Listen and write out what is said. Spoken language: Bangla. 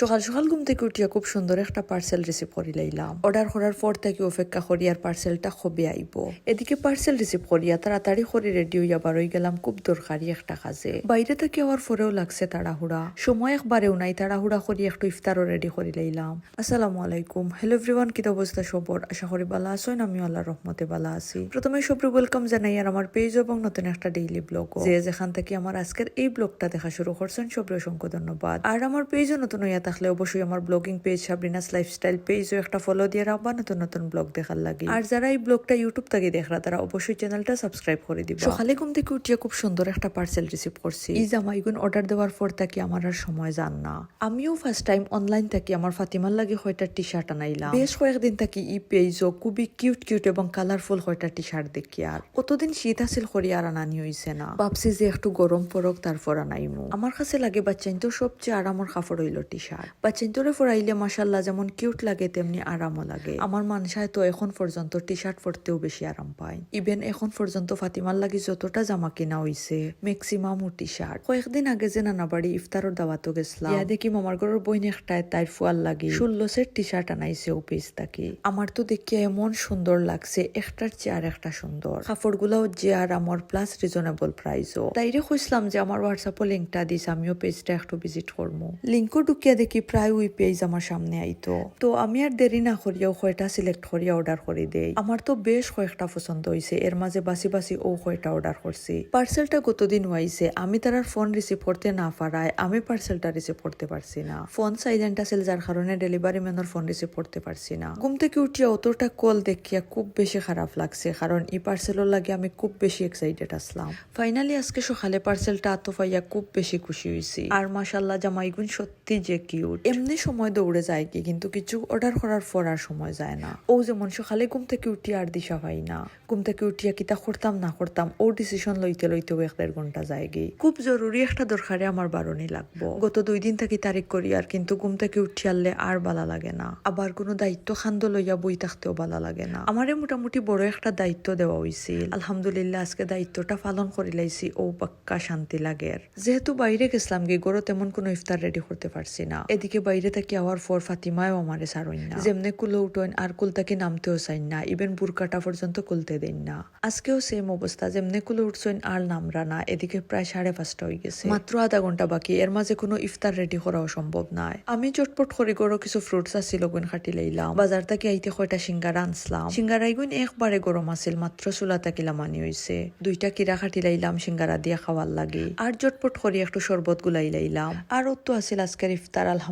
সকাল সকাল ঘুম থেকে উঠিয়া খুব সুন্দর একটা পার্সেল রিসিভ করে লাইলাম। অর্ডার করার পর থেকে অপেক্ষা করি আর পার্সেলটা কবে আইব। এদিকে পার্সেল রিসিভ করিয়া তাড়াতাড়ি করে রেডি হইয়া বারোই গেলাম খুব দরকারি একটা কাজে। বাইরে থেকে আওয়ার পরেও লাগছে তাড়াহুড়া, সময় একবারেও নাই। তাড়াহুড়া করি একটু ইফতারও রেডি করে লাইলাম। আসসালামু আলাইকুম, হ্যালো এভরিওয়ান, কি অবস্থা সবর? আশা করি ভালো আছেন, আমি আল্লাহর রহমতে ভালো আছি। প্রথমে সবরে ওয়েলকাম জানাই আর আমার পেজ এবং নতুন একটা ডেইলি ব্লগ যে যেখান থেকে আমার আজকের এই ব্লগটা দেখা শুরু করছেন সবরে অসংখ্য ধন্যবাদ। আর আমার পেজও নতুন হইয়া থাকলে অবশ্যই আমার ব্লগিং পেজ সাবরিনাস লাইফস্টাইল পেজও একটা ফলো দিয়ে রাখবা নতুন নতুন ব্লগ দেখার লাগে। আর যারা এই ব্লগটা ইউটিউব থেকে দেখরা তারা অবশ্যই চ্যানেলটা সাবস্ক্রাইব করে দিবা। সকালে ঘুম থেকে উঠিয়া খুব সুন্দর একটা পার্সেল রিসিভ করছি। এই জামাইগুন অর্ডার দেওয়ার পর থেকে আমার আর সময় যান না। আমিও ফার্স্ট টাইম অনলাইন থেকে আমার ফাতিমার লাগে হয়টা টি শার্ট আনাইলাম। বেশ কয়েকদিন থেকে ই পেজও খুবই কিউট কিউট এবং কালারফুল হয়টা টি শার্ট দেখি। আর কতদিন শীত আসিল করি আর আনানি হইছে না। ভাবছি যে একটু গরম পড়ক তারপর আনাইমু। আমার কাছে লাগে বাচ্চাইন তো সবচেয়ে আরামের কাপড় হইল টি শার্ট। বাচ্চাইন তোরে পরাইলে মাশাল্লাহ যেমন কিউট লাগে তেমনি আরামও লাগে। আমার মানসায় তো এখন পর্যন্ত টি শার্ট পরতেও বেশি আরাম পায়। ইভেন এখন পর্যন্ত ফাতিমার লাগি যতটা জামা কিনা হইছে ম্যাক্সিমাম টি শার্ট। কয়েকদিন আগে যে নানা বাড়ি ইফতারের দাওয়াতও গেছিলাম, ইয়া দেখি মামার ঘরের বইন একটায় তাইর ফুয়ার লাগি 16 সেট টি শার্ট আনাইছে ও পেজ থাকি। আমার তো দেখিয়া এমন সুন্দর লাগছে, একটার চেয়ে একটা সুন্দর। কাপড়গুলাও যে আর আমার প্লাস রিজনেবল প্রাইসও। তাইরে কইছিলাম যে আমার হোয়াটসঅ্যাপে লিঙ্কটা দিস, আমিও পেজটা একটু ভিজিট করবো। লিঙ্কও ঢুকিয়া দেখি প্রায় ওই পেজ আমার সামনে আইতো। তো আমি আর দেরি না করিয়াও কয়টা সিলেক্ট করিয়া অর্ডার করে দেই। আমার তো বেশ কয়েকটা পছন্দ হয়েছে, এর মাঝে বাসি বাসি ও কয়টা অর্ডার করছি। পার্সেলটা কতদিন হয়েছে আমি তার ফোন রিসিভ করতে না পারায় আমি পার্সেলটা রিসিভ করতে পারছি না। ফোন সাইলেন্ট আছিল যার কারণে ডেলিভারি ম্যানের ফোন রিসিভ করতে পারছি না। ঘুম থেকে উঠিয়া অতটা কল দেখিয়া খুব বেশি খারাপ লাগছে, কারণ এই পার্সেলের লাগে আমি খুব বেশি এক্সাইটেড আসলাম। ফাইনালি আজকে সকালে পার্সেলটা আতো পাইয়া খুব বেশি খুশি হয়েছি। আর মাশাল্লাহ জামাইগুন সত্যি যে কিউট। এমনি সময় দৌড়ে যায় কি, কিন্তু কিছু অর্ডার করার পর আর সময় যায় না। ও যেমন সকালে ঘুম থেকে উঠিয়া আর দিশা পাই না, ঘুম থেকে উঠিয়া কিতা করতাম না করতাম ও ডিসিশন লইতে লইতেও 1-1.5 ঘন্টা যায় গে। খুব জরুরি একটা দরকারে আমার বারণি লাগবো। গত 2 দিন থেকে তারিখ করি আর কিন্তু ঘুম থেকে উঠিয়ালে আর বালা লাগে না। আবার কোনো দায়িত্ব খান্দ লইয়া বই থাকতেও বালা লাগে না। আমারে মোটামুটি বড় একটা দায়িত্ব দেওয়া হয়েছিল, আলহামদুলিল্লাহ আজকে দায়িত্বটা পালন করে লাইছি। ও পাক্কা শান্তি লাগে। যেহেতু বাইরে গেছিলাম গে গড় তেমন কোনো ইফতার রেডি করতে পারছি না। এদিকে বাইরে থেকে আওয়ার পর ফাতিমাও আমারে সারইন না, যেমনে কুলো উঠোন আর কুল থেকে নামতেও চাইন না, ইভেন বুরকাটা পর্যন্ত খুলতে দেন না। আজকেও সেম অবস্থা, যেমনে কুলো উঠছেন আর নামরা না। এদিকে প্রায় 5:30 হয়ে গেছে, মাত্র আধা ঘন্টা বাকি। এর মাঝে কোনো ইফতার রেডি করাও সম্ভব নয়। আমি চটপট করে গড় কিছু ফ্রুটস আসছিল গুণ খাটি লাইলাম। বাজার থেকে আইতে কয়টা সিঙ্গারা আনছিলাম। সিঙ্গারাই গুণ একবারে গরম আছিল, মাত্র চুলা তাকিলা মানি হয়েছে। 2টা কিরা খাটি লাইলাম সিঙ্গারা দিয়া খাওয়ার লাগে। আর চটপট করে একটু শরবত গুলাই লাইলাম। আর তো আছিল আজকের ইফতার। আলহামদুলিল্লাহ